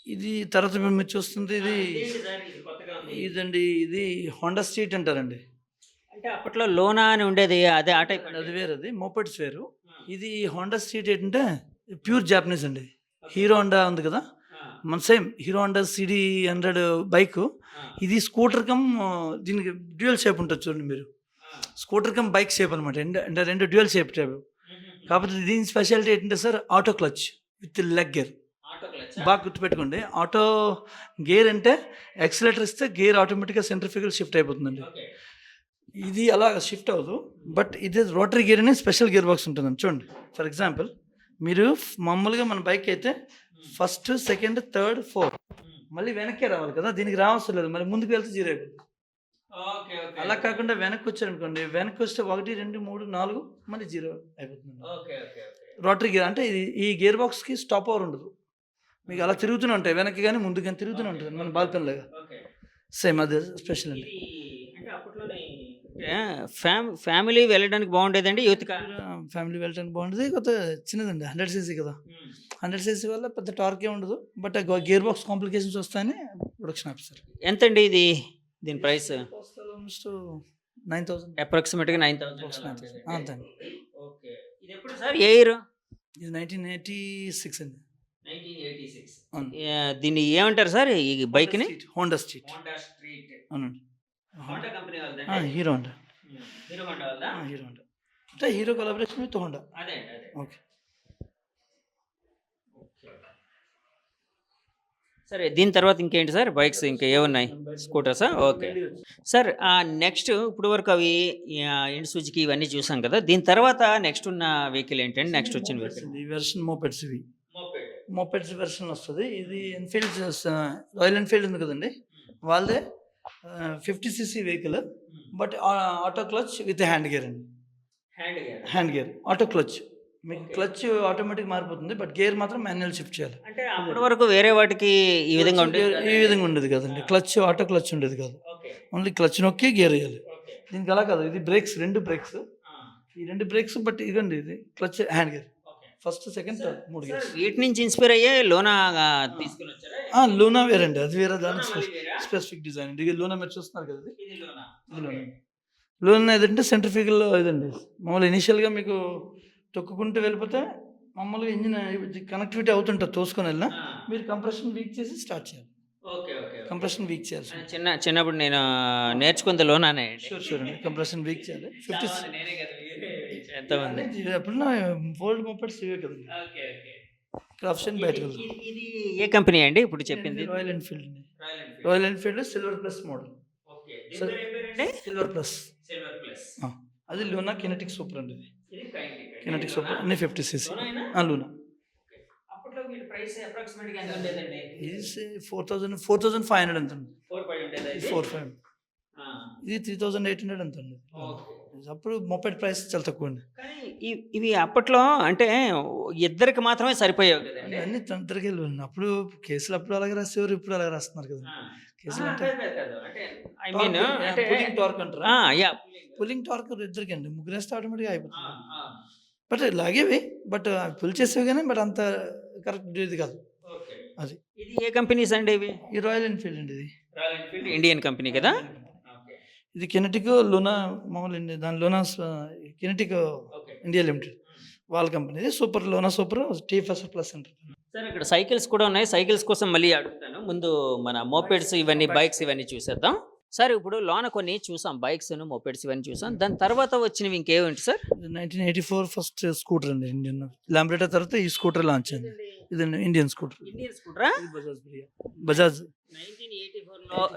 ఇది తర్వాత మీరు చూస్తుంది ఇది ఇదేంటి సార్ ఇది కొత్తగా ఉంది? ఇదండి. ఇది హోండా స్ట్రీట్ అంటారండి. అంటే అప్పట్లో లోనా అని ఉండేది. అదే ఆ టైప్ అది వేరది. మోపెడ్స్ వేరు. ఆ! ఇది హోండా స్ట్రీట్ ఏంటంటే ప్యూర్ జాపనీస్ అండి. ఓకే. హీరో హోండా ఉంది కదా! ఆ! మన same hero Honda CD 100 bike. ఆ! ఇది స్కూటర్ కమ్ దీనికి డ్యూయల్ షేప్ ఉంటది చూడండి మీరు. ఆ! స్కూటర్ కమ్ బైక్ షేప్ అనమాట. అంటే 2 డ్యూయల్ షేప్ టైపు. కాకపోతే దీని స్పెషాలిటీ ఏంటంటే sir auto clutch with leg gear. Auto క్లచ్చా? బాగా గుర్తుపెట్టుకోండి. ఆటో గేర్ అంటే యాక్సిలరేటర్ ఇస్తే గేర్ ఆటోమేటిక్‌గా సెంట్రిఫ్యూగల్ షిఫ్ట్ అయిపోతుందండి. ఓకే. ఇది అలా షిఫ్ట్ అవ్వదు. బట్ ఇది రోటరీ గేర్ అని స్పెషల్ గేర్ బాక్స్ ఉంటుందండి. చూడండి ఫర్ ఎగ్జాంపుల్ మీరు మామూలుగా మన బైక్ అయితే ఫస్ట్, సెకండ్, థర్డ్, ఫోర్త్ మళ్ళీ వెనక్కే రావాలి కదా! దీనికి రావసరం లేదు. మళ్ళీ ముందుకు వెళ్తే 0 అయిపోతుంది. ఓకే. ఓకే. అలా కాకుండా వెనక్కి వచ్చారనుకోండి, వెనక్కి వస్తే 1, 2, 3, 4 మళ్ళీ 0 అయిపోతుందండి. Okay. Okay. Okay. Rotary gear అంటే ఈ గేర్ బాక్స్‌కి స్టాప్ ఓవర్ ఉండదు. మీకు అలా తిరుగుతూనే ఉంటాయి. వెనక్కి గాని, ముందుకు గాని తిరుగుతూనే ఉంటుంది. మన బాల్ పెన్ లాగా. ఓకే. సేమ్ అదే స్పెషల్ అండి. ఇది అంటే అప్పట్లోనే ఫ్యామిలీ వెళ్ళడానికి బాగుండేదండి యూత్‌కా? ఫ్యామిలీ వెళ్ళటానికి బాగుంటది. కాకపోతే చిన్నదండి 100 సీసీ కదా! 100 సీసీ వల్ల పెద్ద టార్క్ ఏమి ఉండదు. బట్ గేర్ బాక్స్ కాంప్లికేషన్స్ వస్తాయని ప్రొడక్షన్ ఆఫీసర్. ఎంతండి ఇది? దీని ప్రైస్? ఆల్మోస్ట్ 9000 అప్రాక్సిమేట్‌గా 9000 అలా అప్రాక్సిమేట్లీ. ఉండేది. అంతే అండి. ఓకే. ఇది ఎప్పుడు సార్? ఏ ఇయర్? ఇది 1986 అండి. 1986. అవును. దీన్ని ఏమంటారు సార్ ఈ బైక్‌ని? Honda street. Honda street. అవునండి. హోండా కంపెనీ వాళ్ళదండి? Hero Honda. హీరో హోండా వాళ్ళదా? Hero Honda. అంటే హీరో కొలాబరేషన్ విత్ హోండా. అదే అండి. అదే. ఓకే. ఓకే. సరే దీని తర్వాత ఇంకేంటి సార్ బైక్స్ ఇంకా ఏమున్నాయి? స్కూటర్సా? ఓకే. సార్ నెక్స్ట్ ఇప్పుడు వరకు అవి ఇండ్ సుజుకి ఇవన్నీ చూసాం కదా! దీని తర్వాత నెక్స్ట్ ఉన్న వెహికల్ ఏంటండి? నెక్స్ట్ వచ్చిన వెహికల్? ఈ వెర్షన్ మోపెడ్స్ ఇవి. మోపెడ్. మోపెడ్స్ వెర్షన్ వస్తది. ఇది ఎన్ఫీల్డ్ రాయల్ ఎన్ఫీల్డ్ ఉంది కదండీ! వాళ్ళదే 50 CC vehicle. But auto clutch with hand gear అండి. Hand gear. Hand gear. Auto clutch. మీకు ఓకే. క్లచ్ ఆటోమేటిక్ మారిపోతుంది. బట్ గేర్ మాత్రం మాన్యువల్ షిఫ్ట్ చేయాలి. అంటే అప్పటి వరకు వేరే వాటికి ఈ విధంగా ఉండేది ఈ కాదా? విధంగా ఉండేది కదండీ. క్లచ్ ఆటో క్లచ్ ఉండేది కాదు. ఓకే. ఓన్లీ క్లచ్ నొక్కి గేర్ ఎయ్యాలి. ఓకే. దీనికి అలా కాదు. ఇది బ్రేక్స్ 2 బ్రేక్స్. ఆ! ఈ 2 బ్రేక్స్ బట్ ఇదండి ఇది clutch hand gear. Okay. First, second, third 3 sir gears. వీటి నుంచి ఇన్‌స్పైర్ అయ్యే లోనా తీసుకొని వచ్చారా? లూనా వేరండి. అది వేరే లోనా దానికి మళ్ళీ వేరా? Specific design. ఇది లూనా మీరు చూస్తున్నారు కదా! ఇది. ఇది లోనా. ఇది ఓకే. లూనా. లూనా ఏదంటే సెంట్రిఫ్యూగల్ ఇదండి. మామూలుగా ఇనీషియల్‌గా మీకు తొక్కుకుంటూ వెళ్ళిపోతే మామూలుగా ఇంజిన్ కనెక్టివిటీ అవుతుంటది తోసుకొని వెళ్ళినా. ఆ! మీరు కంప్రెషన్ వీక్ చేసి స్టార్ట్ చేయాలి. Okay. Okay. Okay. Compression week చేయాలి. చిన్నప్పుడు నేను నేర్చుకుంది లోనానే అండి. షూర్ అండి. కంప్రెషన్ వీక్ చేయాలి. 50 చాలామంది నేనే కదా ఎంతమంది. ఎప్పుడన్నా ఓల్డ్ మోపెడ్స్ ఇవే కదండి. ఓకే. ఓకే. ఆప్షన్ ఇది బయటకు వెళ్తుంది. ఇది ఇది ఏ కంపెనీ అండి ఇప్పుడు చెప్పింది? రాయల్ ఎన్ఫీల్డ్ అండి. Royal Enfield. Royal Enfield silver plus model. Okay. దీని సార్ పేరు ఏం పేరండి? Silver plus. Silver plus. అది లూనా కినెటిక్ సూపర్ అండి. ఇది ఇది కినెటిక్ సూపర్ అన్ని 50 సీసీ. లోనాయినా? లూనా. ఓకే. అప్పట్లో వీటి ప్రైస్ అప్రాక్సిమేట్‌గా ఎంత ఉండేదండి? ఇది 4500 ఎంత ఉంది. 4,500 ఉండేదా ఇది? 4500. ఆ! ఇది 3800 ఎంత ఉంది. ఓకే. అప్పుడు మోపెడ్ ప్రైస్ చాలా తక్కువ అండి. కానీ ఇవి అప్పట్లో అంటే ఇద్దరికి మాత్రమే సరిపోయేవి కదండి. అన్ని తంత్రకి అప్పుడు కేసులు అప్పుడు అలాగే రాసేవారు, ఇప్పుడు అలాగే రాస్తున్నారు కదా. ఆ! కేసులు అంటే కాదు. అంటే ఐ మీన్ అంటే పుల్లింగ్ టార్క్ అంటారా? యాహ్! పుల్లింగ్ టార్క్ ఇద్దరికండి. ముగ్గురేస్తే ఆటోమేటిక్గా ఆ! అయిపోతుంది. ఆ! బట్ లాగేవి బట్ అవి పుల్ చేసేవి కానీ బట్ అంత కరెక్ట్ ఇది కాదు. ఓకే. అది ఇది ఏ కంపెనీస్ అండి ఇవి? ఈ రాయల్ ఎన్ఫీల్డ్ అండి ఇది. రాయల్ ఎన్ఫీల్డ్ ఇండియన్ కంపెనీ కదా? ఓకే. ఇది కినెటిక్ లూనా మామూలు ఇండియా దాని Luna Kinetic okay. India limited వాళ్ళ కంపెనీ. సూపర్ లూనా సూపర్ టీఫెస్ ప్లస్ అంటారు. సార్ ఇక్కడ సైకిల్స్ కూడా ఉన్నాయి. సైకిల్స్ కోసం మళ్ళీ అడుగుతాను. ముందు మన మోపెడ్స్ ఇవన్నీ బైక్స్ ఇవన్నీ చూసేద్దాం. సార్ ఇప్పుడు లోన కొన్ని చూసాం బైక్స్ మోపెడ్స్ ఇవన్నీ చూసాం. దాని తర్వాత వచ్చినవి ఇంకేమిటి సార్? 1984 ఫస్ట్ స్కూటర్ అండి ఇండియన్. లాంబ్రెటా తర్వాత ఈ స్కూటర్ లాంచ్ అయింది. ఇది ఇండియన్ స్కూటర్. ఇండియన్ స్కూటరా? ఇది బజాజ్ ప్రియా. బజాజ్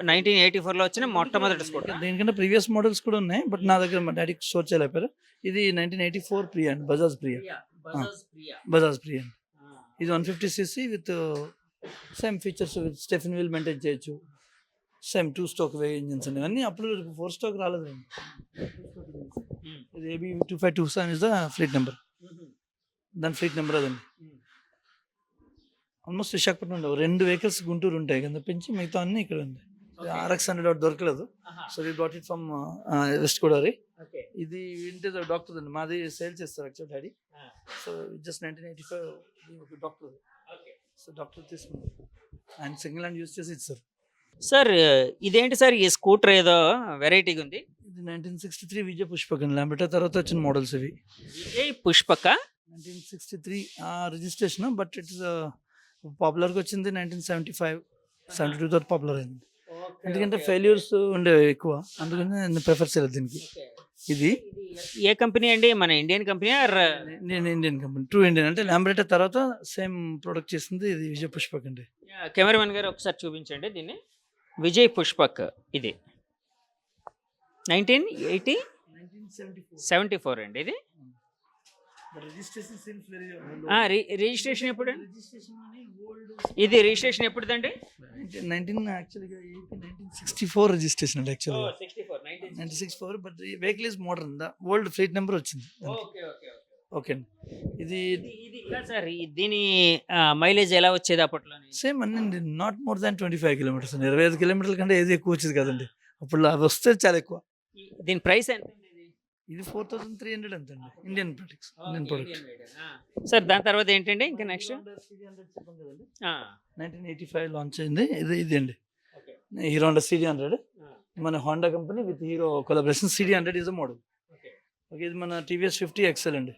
1984లో వచ్చిన మొట్టమొదటి స్కూటర్. దీనికంటే ప్రీవియస్ మోడల్స్ కూడా ఉన్నాయి బట్ నా దగ్గర మా డాడీకి స్టోర్ చేయలేపారు. ఇది 1984 ప్రియా అండి. బజాజ్ ప్రియా. బజాజ్ ప్రియా అండి. ఇది 150 CC with same features with stepney wheel maintain చేయొచ్చు. సేమ్ 2 స్ట్రోక్ ఇంజిన్స్ అండి. అన్నీ అప్పుడు 4 స్ట్రోక్ రాలేదండి. ఇది A B 2527 is the fleet number. దాని ఫ్లీట్ నెంబర్ అదండి. ఆల్మోస్ట్ విశాఖపట్నం ఉండవు 2 వెహికల్స్ గుంటూరు ఉంటాయి కదా పెంచి మిగతా అన్నీ ఇక్కడ ఉంది. RX 100 దొరకలేదు. So we brought it from west Godavari. ఇది ఇంటి డాక్టర్ అండి. మాది సేల్ చేస్తారు actual daddy. So just 1985 doctor. So doctor తీసుకున్నారు. ఆయన సింగిల్ హ్యాండ్ యూస్ చేసి ఇస్తారు. సార్ ఇదేంటి సార్ ఈ స్కూటర్ ఏదో వెరైటీగా ఉంది? ఇది 1963 విజయ్ పుష్పక్ అండి. ల్యాంబ్రెటా తర్వాత వచ్చిన మోడల్స్ ఇవి. విజయ్ పుష్పక 1963 రిజిస్ట్రేషన్, బట్ ఇట్స్ పాపులర్గా వచ్చింది 1975, 72 తర్వాత పాపులర్ అయింది. ఎందుకంటే ఫెయిల్యూర్స్ ఉండేవి ఎక్కువ, అందుకని నేను ప్రిఫర్ చేయలేదు దీనికి. ఇది ఏ కంపెనీ అండి? మన ఇండియన్ కంపెనీ నేను ఇండియన్ కంపెనీ, ట్రూ ఇండియన్. అంటే ల్యాంబ్రెటా తర్వాత సేమ్ ప్రొడక్ట్ చేసింది ఇది విజయ్ పుష్పక్ అండి. కెమెరామెన్ గారు ఒకసారి చూపించండి దీన్ని. విజయ్ పుష్పక్ ఇది 1974 అండి ఇది. రిజిస్ట్రేషన్ ఎప్పుడు? ఇది రిజిస్ట్రేషన్ ఎప్పుడుదండి? 1964 రిజిస్ట్రేషన్ అండి యాక్చువల్గా. 1964, but vehicle is modern. The old fleet number వచ్చింది. ఓకే అండి. ఇది సార్ దీని మైలేజ్ ఎలా వచ్చేది అప్పట్లో? సేమ్ అన్నీ నాట్ మోర్ దాన్ 25 కిలోమీటర్స్ అండి. 25 కిలోమీటర్ల కంటే ఏది ఎక్కువ వచ్చేది కదండి అప్పుడు. అవి వస్తే చాలా ఎక్కువ. దీని ప్రైస్ ఎంత? ఇది 4300 అంతండి. Indian products, Indian product. Sir దాని తర్వాత ఏంటండి ఇంకా నెక్స్ట్? 1985 లాంచ్ అయింది ఇది అండి. హీరో హోండా CD100, మన Honda company with hero collaboration. CD100 is a model. Okay, ఇది మన టీవీఎస్ 50 XL అండి.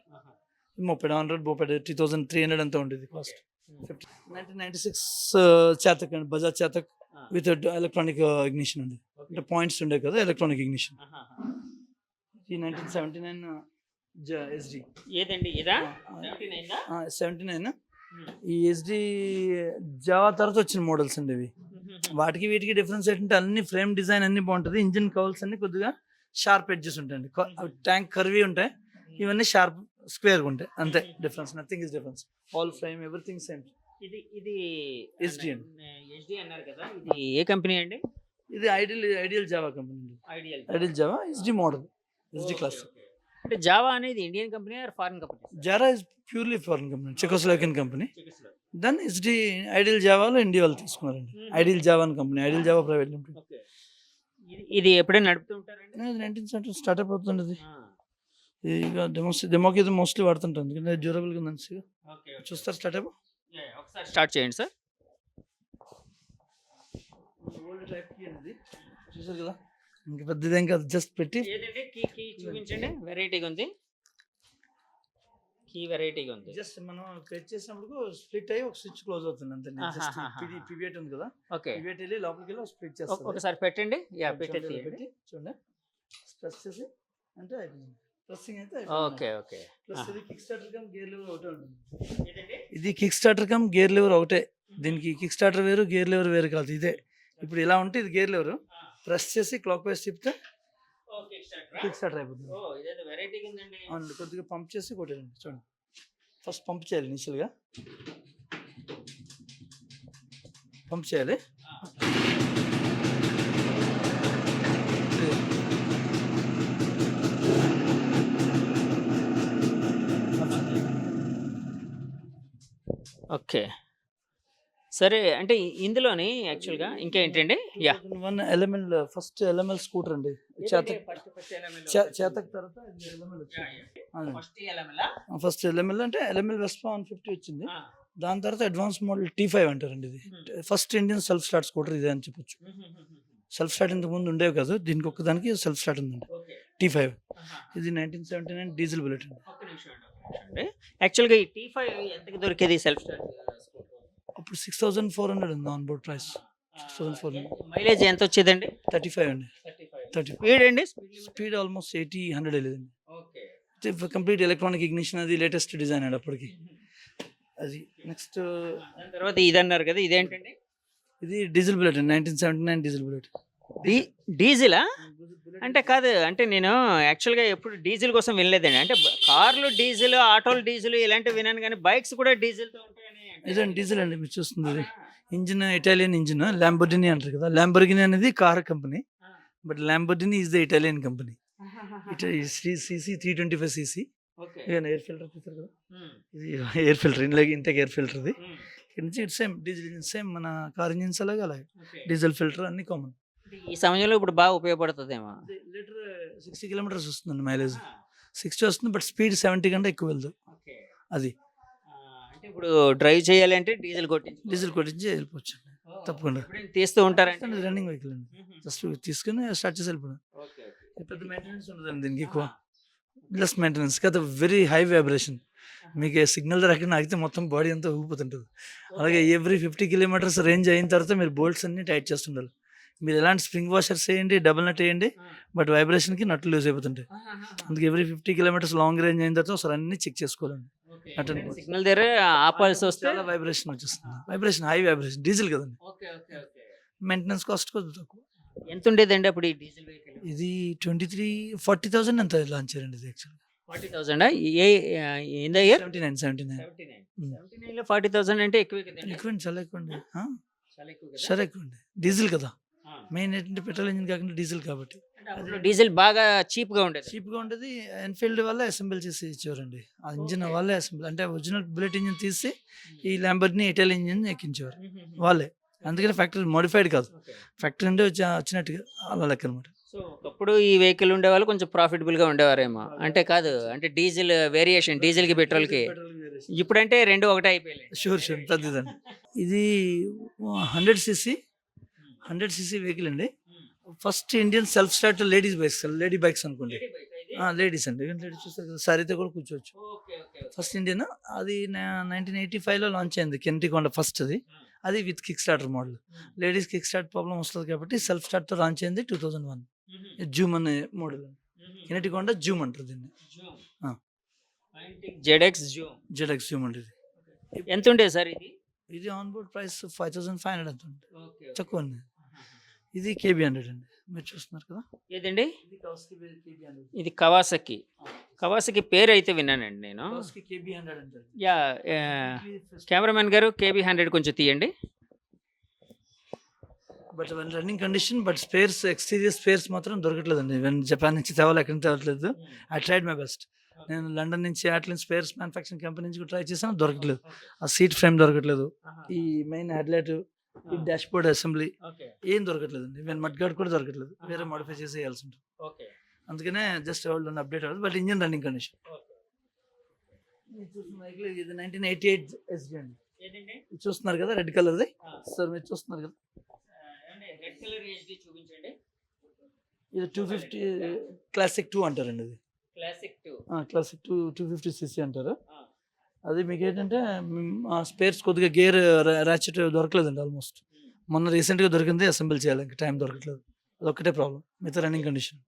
మోపెడ్ 2300 అంతా ఉండేది కాస్ట్. 1996 చేతక్ అండి, Bajaj Chetak with electronic ignition అండి. అంటే పాయింట్స్ ఉండే కదా, ఎలక్ట్రానిక్ ఇగ్నిషన్. ఈ 1979 SD. ఏదండి ఇదా? 79. ఈ SD జావా తర్వాత వచ్చిన మోడల్స్ అండి ఇవి. వాటికి వీటికి డిఫరెన్స్ ఏంటంటే అన్ని ఫ్రేమ్ డిజైన్ అన్ని బాగుంటుంది. ఇంజిన్ కౌల్స్ అన్ని కొద్దిగా షార్ప్ ఎడ్జెస్ ఉంటాయండి. ట్యాంక్ కర్వీ ఉంటాయి, ఇవన్నీ షార్ప్ స్క్వేర్గా ఉంటాయి, అంతే difference. Nothing is difference. All frame everything same. ఇది SD అండి. SD అన్నారు కదా, ఇది ఏ కంపెనీ అండి? ఇది ఐడియల్ జావా కంపెనీ అండి. Ideal Jawa SD model, SD class. అంటే జావా అనేది Indian company or foreign company? Jawa is purely foreign company, Czechoslovakian company. Then SD Ideal జావాలో ఇండియా వాళ్ళు తీసుకున్నారండి. ఐడియల్ జావా అని company, Ideal Jawa private limited. ఇది ఎప్పుడైనా నడుపుతూ ఉంటారండి? 1970 స్టార్ట్అప్ అవుతుండేది. ఇక డెమోకి ఇది మోస్ట్లీ వాడుతుంటాను, ఎందుకంటే డ్యూరబుల్గా ఉంది మంచిగా. చూస్తారు స్టార్ట్అప్? ఒకసారి స్టార్ట్ చేయండి సార్. ఓల్డ్ టైప్ కీ అనేది చూసారు కదా, ఇంకా పెద్దదేం కాదు, జస్ట్ పెట్టి కీ చూపించండి. వెరైటీగా ఉంది, కీ వెరైటీగా ఉంది. జస్ట్ మనం ప్రెస్ చేసినప్పుడు స్ప్లిట్ అయ్యి ఒక స్విచ్ క్లోజ్ అవుతుంది అంతే. పివిఎట్ ఉంది కదా, ఓకే, పివిఎట్ వెళ్ళి లోపలికి వెళ్ళి స్ప్లిట్ చేస్తాం. ఒకసారి పెట్టండి. పెట్టి చూడండి, ప్రెస్ చేసి అంటే అయిపోయింది. ప్రెస్సింగ్ అయితే ఓకే ఓకే. ప్లస్ ఇది kick starter come gear lever ఒకటే ఉంటుంది. ఇది kick starter come gear lever ఒకటే. దీనికి కిక్ స్టార్టర్ వేరు, గేర్ లివర్ వేరు కాదు. ఇదే ఇప్పుడు ఇలా ఉంటే ఇది గేర్ లివర్. ప్రెస్ చేసి క్లాక్ వైజ్ తిప్పితే కిక్ స్టార్టర్ అయిపోతుంది. అవును, కొద్దిగా పంప్ చేసి కొట్టేయండి. చూడండి, ఫస్ట్ పంప్ చేయాలి. ఇనిషియల్గా పంప్ చేయాలి. ఓకే సరే, అంటే ఇందులోని యాక్చువల్గా ఇంకా ఏంటండి? Yeah, one element first LML scooter అండి. చేతక్ తర్వాత ఫస్ట్ LML అంటే LML వెస్పా 150 వచ్చింది. దాని తర్వాత అడ్వాన్స్ మోడల్ T5 అంటారండి. ఇది first Indian self start scooter ఇదే అని చెప్పొచ్చు. సెల్ఫ్ స్టార్ట్ ఇంతకు ముందు ఉండేవి కాదు, దీనికి ఒక్కదానికి సెల్ఫ్ స్టార్ట్ ఉందండి. T5 ఇది 1979 డీజిల్ బుల్లెట్ అండి. యాక్చువల్గా ఈ T5 ఎంతకి దొరికేది సెల్ఫ్ స్టార్ట్? అప్పుడు 6400 ఉంది ఆన్ బోర్డ్ ప్రైస్. 6400. మైలేజ్ ఎంత వచ్చేదండి? 35 అండి. 35. స్పీడ్ అండి? స్పీడ్ ఆల్మోస్ట్ 80-100 వెళ్ళేదండి. కంప్లీట్ ఎలక్ట్రానిక్ ఇగ్నిషన్, అది లేటెస్ట్ డిజైన్ అండి అప్పటికి. అది నెక్స్ట్ తర్వాత ఇది అన్నారు కదా, ఇదేంటండి? ఇది డీజిల్ బుల్లెట్ అండి. 1979 డీజిల్ బుల్లెట్. డీజిలా? అంటే కాదు, అంటే నేను యాక్చువల్గా ఎప్పుడు డీజిల్ కోసం వినలేదండి. అంటే కార్లు డీజిల్, ఆటోలు డీజిల్ ఇలాంటివి వినాను, కానీ బైక్స్ కూడా డీజిల్తో ఉంటాయని. ఇదండి డీజిల్ అండి, మీరు చూస్తుంది ఇది. ఇంజిన్ ఇటాలియన్ ఇంజిన్, ల్యాంబోర్గిని అంటారు కదా. ల్యాంబోర్గిని అనేది car company, but Lamborghini is the Italian company. CC 325cc. Air filter చూస్తారు కదా, ఇది air filter, intake air filter. ఇది ఇక్కడ నుంచి ఇటు సేమ్ డీజిల్ ఇంజిన్, సేమ్ మన కార్ ఇంజిన్స్ అలాగే అలాగే డీజిల్ ఫిల్టర్ అన్ని కామన్. ఈ సమయంలో ఇప్పుడు బాగా ఉపయోగపడుతుందేమో. లీటర్ 60 కిలోమీటర్స్ వస్తుందండి మైలేజ్. 60 వస్తుంది, బట్ స్పీడ్ 70 కంటే ఎక్కువ వెళ్దు. అది అంటే ఇప్పుడు డ్రైవ్ చేయాలంటే డీజిల్ కొట్టించి వెళ్ళిపోవచ్చు. తప్పకుండా. ఎప్పుడైనా తీస్తూ ఉంటారండి? రన్నింగ్ వెహికల్ అండి. జస్ట్ తీసుకుని స్టార్ట్ చేసి వెళ్ళిపోవడం. పెద్ద మెయింటెనెన్స్ ఉండదండి దీనికి ఎక్కువ. లెస్ మెయింటెనెన్స్ కదా, వెరీ హై వైబ్రేషన్. మీకు సిగ్నల్ దగ్గర ఎక్కడ ఆగితే మొత్తం బాడీ అంతా ఊగిపోతుంటుంది. అలాగే ఎవ్రీ 50 కిలోమీటర్స్ రేంజ్ అయిన తర్వాత మీరు బోల్ట్స్ అన్ని టైట్ చేస్తుండాలి. మీరు ఎలాంటి స్ప్రింగ్ వాషర్స్ వేయండి, డబుల్ నట్ వేయండి, బట్ వైబ్రేషన్కి నట్లు లూజ్ అయిపోతుంటాయి. అందుకే ఎవ్రీ 50 కిలోమీటర్స్ లాంగ్ రేంజ్ అయిన తర్వాత ఒకసారి అన్ని చెక్ చేసుకోవాలండి. సిగ్నల్ దగ్గర ఆపాల్సి వస్తే చాలా వైబ్రేషన్ వచ్చేస్తుంది. వైబ్రేషన్ హై వైబ్రేషన్, డీజిల్ కదండి. మెయింటెనెన్స్ కాస్ట్ కొంచెం తక్కువ. ఎంత ఉండేదండి అప్పుడు ఈ డీజిల్ వెహికల్? ఇది 40,000 అంత లాంచ్ చేయండి. ఇది యాక్చువల్గా 40,000 ఏ ఇన్ ద ఇయర్ 79. 79 లో 40,000 అంటే ఎక్కువే కదండి. ఎక్కువండి, చాలా ఎక్కువండి. చాలా ఎక్కువ కదా. చాలా ఎక్కువండి. డీజిల్ కదా, మెయిన్ ఏంటంటే పెట్రోల్ ఇంజిన్ కాకుండా డీజిల్ కాబట్టి అప్పుడు డీజిల్ బాగా చీప్ గా ఉండేది. చీప్గా ఉంటుంది. ఎన్ఫీల్డ్ వల్ల అసెంబుల్ చేసి ఇచ్చేవారండి. ఆ ఇంజిన్ వాళ్ళే అసెంబుల్, అంటే ఒరిజినల్ బుల్లెట్ ఇంజిన్ తీసి ఈ ల్యాంబర్ని ఇటాలియన్ ఇంజిన్ ఎక్కించేవారు వాళ్ళే. అందుకని ఫ్యాక్టరీ మోడిఫైడ్ కాదు, ఫ్యాక్టరీ నుండి వచ్చినట్టుగా అలా లెక్క అనమాట. సో ఒకప్పుడు ఈ వెహికల్ ఉండేవాళ్ళు కొంచెం ప్రాఫిటబుల్ గా ఉండేవారేమో. అంటే కాదు, అంటే డీజిల్ వేరియేషన్, డీజిల్ కి పెట్రోల్ కి. ఇప్పుడంటే రెండు ఒకటే అయిపోయాయి. షూర్ పెద్దదండి. ఇది 100 cc వెహికల్ అండి. First Indian self start lady bikes అనుకోండి. లేడీస్ అండి, లేడీస్ చూస్తారు కదా, సారీతో కూడా కూర్చోవచ్చు. ఫస్ట్ ఇండియన్ అది 1985లో లాంచ్ అయింది కెంటికొండ ఫస్ట్. అది with kick starter model. Ladies kick start problem వస్తుంది కాబట్టి సెల్ఫ్ స్టార్ట్తో లాంచ్ అయింది 2001. జూమ్ అనే మోడల్, కెనటికొండ జూమ్ అంటారు దీన్ని. జెడ్ఎక్స్ జూమ్ అంటారు. ఎంత ఉండేది సార్ ఇది? ఇది ఆన్ బోర్డ్ ప్రైస్ 5,500 ఎంత ఉంటుంది, తక్కువ అండి. ఇది KB100 అండి, మీరు చూస్తున్నారు కదా. ఏదండి? ఇది కవాసకి పేరు అయితే విన్నానండి నేను. KB100 అంటారు. యా, కెమెరామెన్ గారు KB100 కొంచెం తీయండి. But one running condition, but spares, exterior spares మాత్రం దొరకట్లేదండి. జపాన్ నుంచి తేవాలి, ఎక్కడి నుంచి తేవట్లేదు. I tried my best. నేను లండన్ నుంచి అట్లన్ స్పేర్స్ మ్యానుఫ్యాక్చరింగ్ కంపెనీ నుంచి ట్రై చేశాను, దొరకట్లేదు. ఆ సీట్ ఫ్రేమ్ దొరకట్లేదు, ఈ మెయిన్ హెడ్లైట్, ఈ డాష్ బోర్డ్ అసెంబ్లీ ఏం దొరకట్లేదండి. ఈవెన్ మడ్ గార్డ్ కూడా దొరకట్లేదు, వేరే మోడిఫై చేసి వేయాల్సి ఉంటుంది. అందుకనే జస్ట్ వాళ్ళు అప్డేట్ అవ్వదు, బట్ ఇంజిన్ రన్నింగ్ కండిషన్. ఇది 1988 SG అండి. ఇది చూస్తున్నారు కదా, రెడ్ కలర్ది సార్, మీరు చూస్తున్నారు కదా. ఇది 250 క్లాసిక్ 2 అంటారండి. ఇది క్లాసిక్ 250 cc అంటారు. అది మీకు ఏంటంటే స్పేర్స్ కొద్దిగా గేర్ ర్యాచెట్ దొరకలేదండి ఆల్మోస్ట్. మొన్న రీసెంట్గా దొరికింది, అసెంబుల్ చేయాలి, ఇంకా టైం దొరకట్లేదు. అదొక్కటే ప్రాబ్లం, మిగతా రన్నింగ్ కండిషన్.